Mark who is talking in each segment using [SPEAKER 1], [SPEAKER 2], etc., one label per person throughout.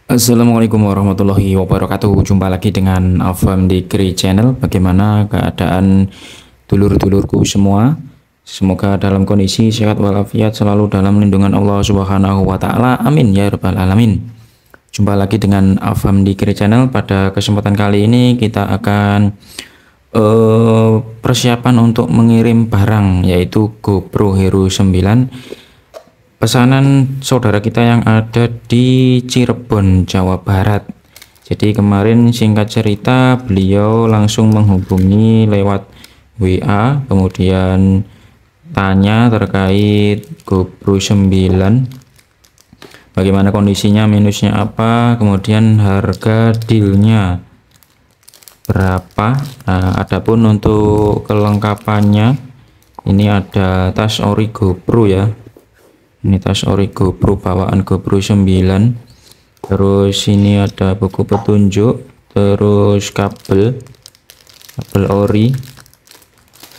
[SPEAKER 1] Assalamualaikum warahmatullahi wabarakatuh. Jumpa lagi dengan Alfam di Kri Channel. Bagaimana keadaan dulur-dulurku semua? Semoga dalam kondisi sehat walafiat, selalu dalam lindungan Allah Subhanahu wa taala. Amin ya rabbal alamin. Jumpa lagi dengan Alfam di Kri Channel. Pada kesempatan kali ini kita akan persiapan untuk mengirim barang, yaitu GoPro Hero 9 pesanan saudara kita yang ada di Cirebon, Jawa Barat. Jadi kemarin singkat cerita beliau langsung menghubungi lewat WA, kemudian tanya terkait GoPro 9, bagaimana kondisinya, minusnya apa, kemudian harga dealnya berapa. Nah, adapun untuk kelengkapannya, ini ada tas ori GoPro ya. Ini tas ori GoPro bawaan GoPro 9. Terus ini ada buku petunjuk, terus kabel ori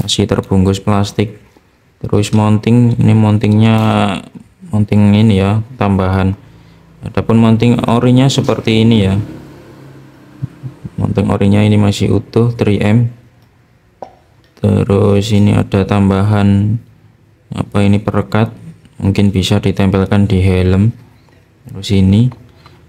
[SPEAKER 1] masih terbungkus plastik. Terus mounting, ini mountingnya mounting ini ya, tambahan. Adapun mounting orinya seperti ini ya. Mounting orinya ini masih utuh 3M. Terus ini ada tambahan apa ini, perekat, mungkin bisa ditempelkan di helm. Terus ini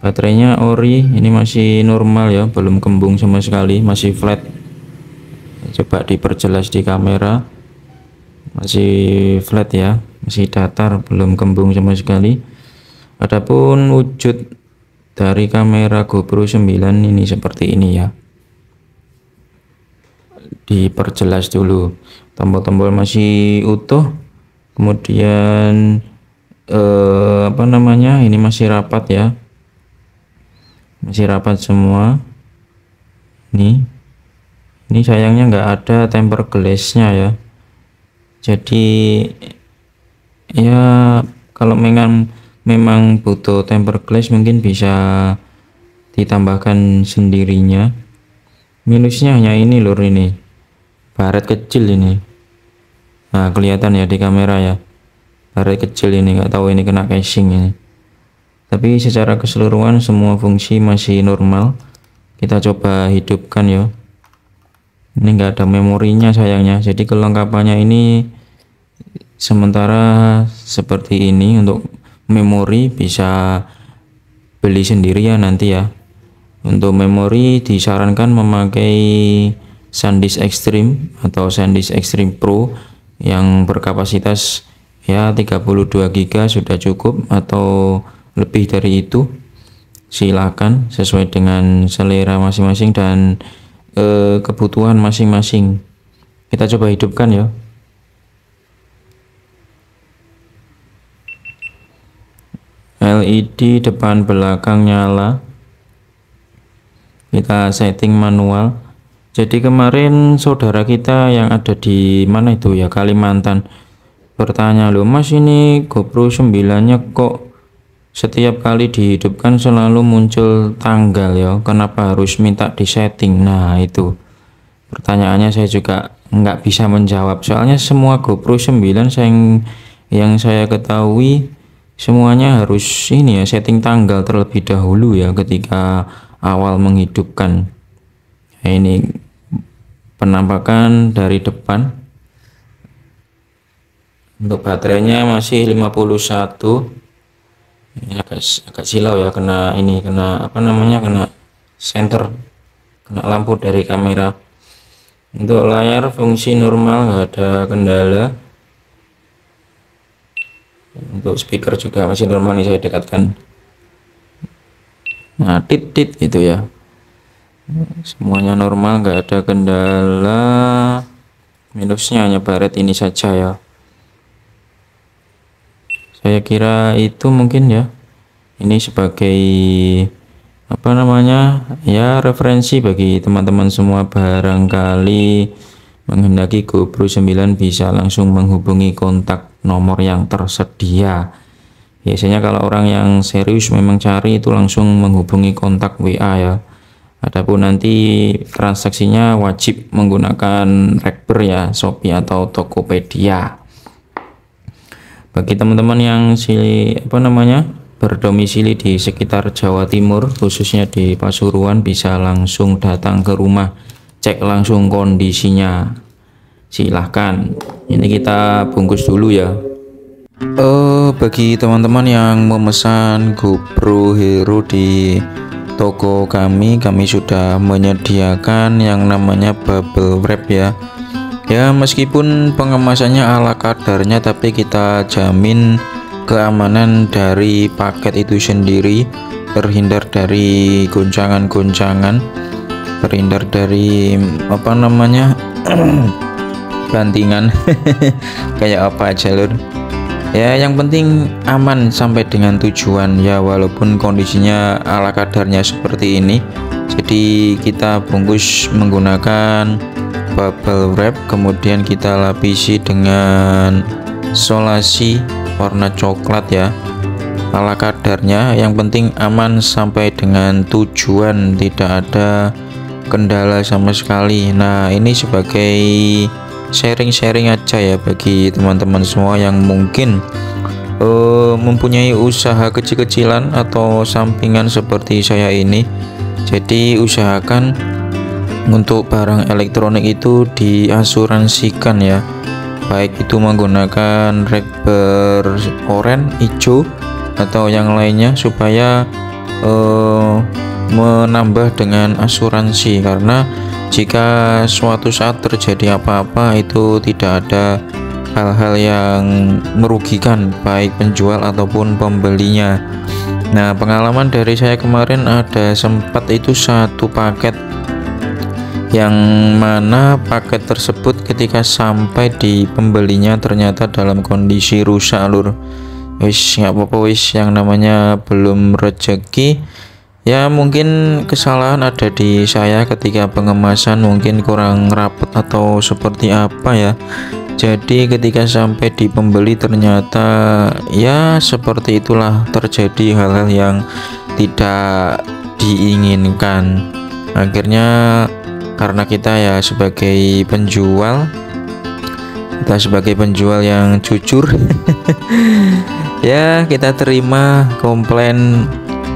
[SPEAKER 1] baterainya ori, ini masih normal ya, belum kembung sama sekali, masih flat. Coba diperjelas di kamera, masih flat ya, masih datar, belum kembung sama sekali. Adapun wujud dari kamera GoPro 9 ini seperti ini ya. Diperjelas dulu, tombol-tombol masih utuh. Kemudian apa namanya, ini masih rapat ya, masih rapat semua. Ini sayangnya nggak ada tempered glassnya ya. Jadi ya kalau memang butuh tempered glass mungkin bisa ditambahkan sendirinya. Minusnya hanya ini lur, ini baret kecil ini. Nah, kelihatan ya di kamera ya, baret kecil ini, nggak tahu ini kena casing ini. Tapi secara keseluruhan semua fungsi masih normal. Kita coba hidupkan ya. Ini nggak ada memorinya sayangnya. Jadi kelengkapannya ini sementara seperti ini. Untuk memori bisa beli sendiri ya nanti ya. Untuk memori disarankan memakai SanDisk Extreme atau SanDisk Extreme Pro yang berkapasitas ya 32 GB sudah cukup, atau lebih dari itu silakan, sesuai dengan selera masing-masing dan kebutuhan masing-masing. Kita coba hidupkan ya. LED depan belakang nyala, kita setting manual. Jadi kemarin saudara kita yang ada di mana itu ya, Kalimantan, bertanya, loh mas, ini GoPro 9 nya kok setiap kali dihidupkan selalu muncul tanggal ya, kenapa harus minta disetting? Nah itu pertanyaannya saya juga nggak bisa menjawab, soalnya semua GoPro 9 yang saya ketahui semuanya harus ini ya, setting tanggal terlebih dahulu ya ketika awal menghidupkan. Nah, ini penampakan dari depan. Untuk baterainya masih 51. Ini agak silau ya, kena ini, kena apa namanya, kena senter, kena lampu dari kamera. Untuk layar fungsi normal, nggak ada kendala. Untuk speaker juga masih normal, nih saya dekatkan. Nah, tit gitu ya, semuanya normal, nggak ada kendala. Minusnya hanya baret ini saja ya. Saya kira itu mungkin ya, ini sebagai apa namanya ya, referensi bagi teman-teman semua. Barangkali menghendaki GoPro 9 bisa langsung menghubungi kontak nomor yang tersedia. Biasanya kalau orang yang serius memang cari itu langsung menghubungi kontak WA ya. Adapun nanti transaksinya wajib menggunakan Rekber ya, Shopee atau Tokopedia. Bagi teman-teman yang berdomisili di sekitar Jawa Timur, khususnya di Pasuruan, bisa langsung datang ke rumah, cek langsung kondisinya. Silahkan, ini kita bungkus dulu ya. Bagi teman-teman yang memesan GoPro Hero di toko kami sudah menyediakan yang namanya bubble wrap ya. Ya, meskipun pengemasannya ala kadarnya, tapi kita jamin keamanan dari paket itu sendiri, terhindar dari goncangan-goncangan, terhindar dari bantingan kayak apa aja lur. Ya, yang penting aman sampai dengan tujuan ya, walaupun kondisinya ala kadarnya seperti ini. Jadi kita bungkus menggunakan bubble wrap, kemudian kita lapisi dengan solasi warna coklat ya, ala kadarnya. Yang penting aman sampai dengan tujuan, tidak ada kendala sama sekali. Nah, ini sebagai sharing-sharing aja ya bagi teman-teman semua yang mungkin mempunyai usaha kecil-kecilan atau sampingan seperti saya ini. Jadi usahakan untuk barang elektronik itu diasuransikan ya, baik itu menggunakan rek beroren, hijau atau yang lainnya, supaya menambah dengan asuransi, karena jika suatu saat terjadi apa-apa itu tidak ada hal-hal yang merugikan baik penjual ataupun pembelinya. Nah, pengalaman dari saya kemarin ada sempat itu satu paket yang mana paket tersebut ketika sampai di pembelinya ternyata dalam kondisi rusak lur. Wis nggak apa-apa, wis yang namanya belum rezeki ya. Mungkin kesalahan ada di saya ketika pengemasan, mungkin kurang rapat atau seperti apa ya. Jadi ketika sampai di pembeli ternyata ya seperti itulah, terjadi hal-hal yang tidak diinginkan. Akhirnya karena kita ya sebagai penjual, yang jujur ya, kita terima komplain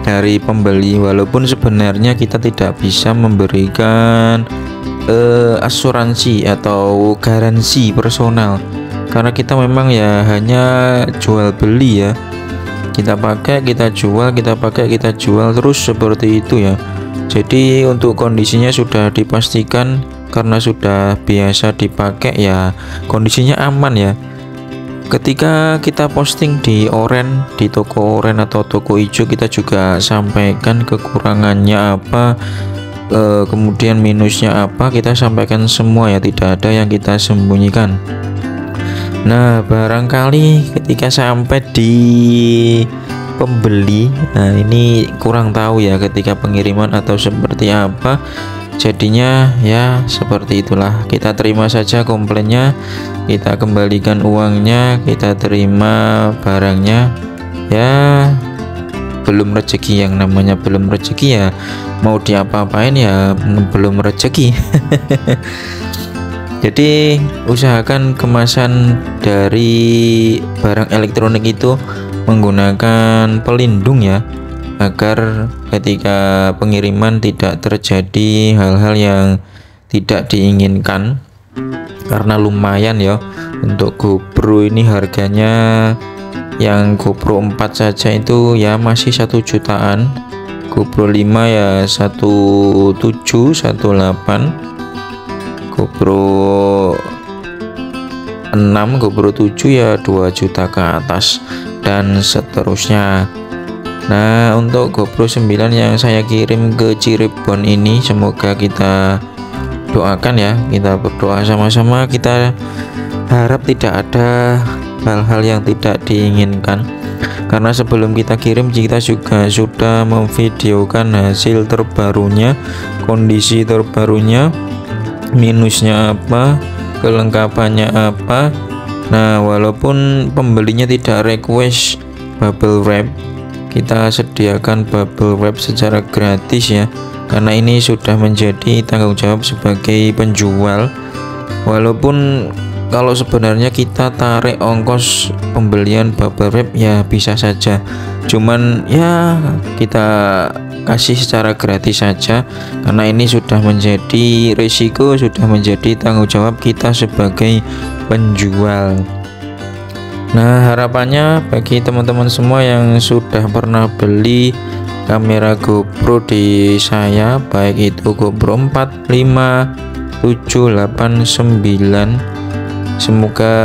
[SPEAKER 1] dari pembeli, walaupun sebenarnya kita tidak bisa memberikan asuransi atau garansi personal, karena kita memang ya hanya jual beli ya, kita pakai kita jual, kita pakai kita jual terus seperti itu ya. Jadi untuk kondisinya sudah dipastikan, karena sudah biasa dipakai ya, kondisinya aman ya. Ketika kita posting di oren, di toko oren atau toko hijau, kita juga sampaikan kekurangannya apa, kemudian minusnya apa, kita sampaikan semua ya, tidak ada yang kita sembunyikan. Nah, barangkali ketika sampai di pembeli, nah ini kurang tahu ya ketika pengiriman atau seperti apa, jadinya ya seperti itulah. Kita terima saja komplainnya, kita kembalikan uangnya, kita terima barangnya ya. Belum rezeki, yang namanya belum rezeki ya mau diapa-apain ya, belum rezeki. Jadi usahakan kemasan dari barang elektronik itu menggunakan pelindung ya, agar ketika pengiriman tidak terjadi hal-hal yang tidak diinginkan. Karena lumayan ya, untuk GoPro ini harganya yang GoPro 4 saja itu ya masih 1 jutaan, GoPro 5 ya 1718, GoPro 6, GoPro 7 ya 2 juta ke atas dan seterusnya. Nah, untuk GoPro 9 yang saya kirim ke Cirebon ini, semoga kita doakan ya, kita berdoa sama-sama, kita harap tidak ada hal-hal yang tidak diinginkan, karena sebelum kita kirim kita juga sudah memvideokan hasil terbarunya, kondisi terbarunya, minusnya apa, kelengkapannya apa. Nah, walaupun pembelinya tidak request bubble wrap, kita sediakan bubble wrap secara gratis ya, karena ini sudah menjadi tanggung jawab sebagai penjual. Walaupun kalau sebenarnya kita tarik ongkos pembelian bubble wrap ya bisa saja, cuman ya kita kasih secara gratis saja, karena ini sudah menjadi risiko, sudah menjadi tanggung jawab kita sebagai penjual. Nah, harapannya bagi teman-teman semua yang sudah pernah beli kamera GoPro di saya, baik itu GoPro 4, 5, 7, 8, 9, semoga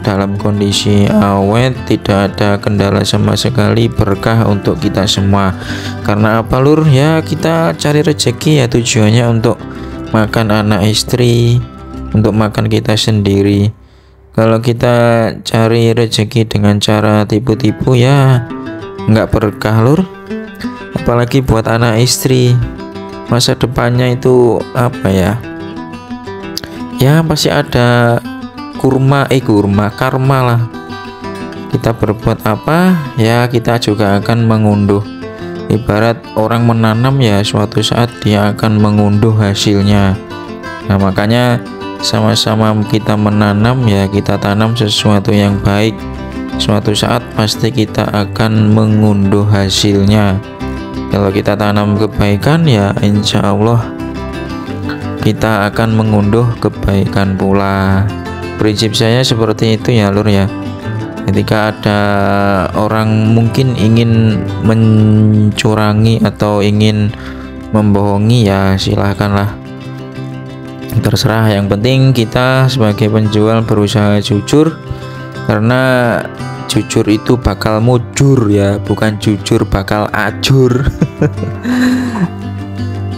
[SPEAKER 1] dalam kondisi awet, tidak ada kendala sama sekali, berkah untuk kita semua. Karena apa lur? Ya kita cari rezeki ya, tujuannya untuk makan anak istri, untuk makan kita sendiri. Kalau kita cari rezeki dengan cara tipu-tipu ya nggak berkah lur. Apalagi buat anak istri, masa depannya itu apa ya? Ya pasti ada karma lah. Kita berbuat apa ya kita juga akan mengunduh. Ibarat orang menanam ya, suatu saat dia akan mengunduh hasilnya. Nah makanya sama-sama kita menanam ya, kita tanam sesuatu yang baik, suatu saat pasti kita akan mengunduh hasilnya. Kalau kita tanam kebaikan ya insya Allah kita akan mengunduh kebaikan pula. Prinsip saya seperti itu ya lur ya. Ketika ada orang mungkin ingin mencurangi atau ingin membohongi ya silahkanlah, terserah. Yang penting kita sebagai penjual berusaha jujur, karena jujur itu bakal mujur ya, bukan jujur bakal ajur.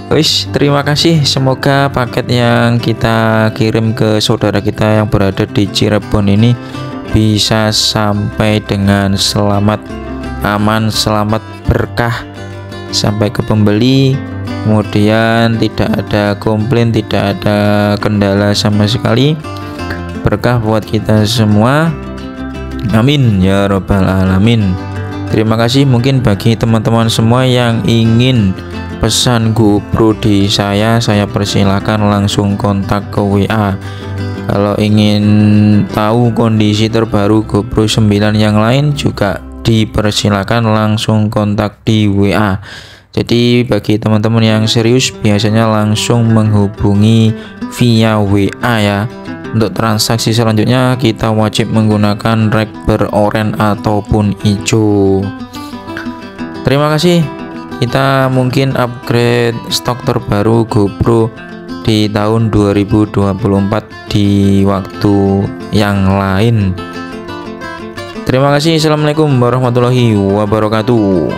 [SPEAKER 1] Wis, terima kasih. Semoga paket yang kita kirim ke saudara kita yang berada di Cirebon ini bisa sampai dengan selamat, aman, selamat, berkah sampai ke pembeli. Kemudian tidak ada komplain, tidak ada kendala sama sekali. Berkah buat kita semua. Amin ya robbal alamin. Terima kasih. Mungkin bagi teman-teman semua yang ingin pesan GoPro di saya persilahkan langsung kontak ke WA. Kalau ingin tahu kondisi terbaru GoPro 9 yang lain juga dipersilakan langsung kontak di WA. Jadi bagi teman-teman yang serius biasanya langsung menghubungi via WA ya. Untuk transaksi selanjutnya kita wajib menggunakan rek beroren ataupun hijau. Terima kasih. Kita mungkin upgrade stok terbaru GoPro di tahun 2024 di waktu yang lain. Terima kasih. Assalamualaikum warahmatullahi wabarakatuh.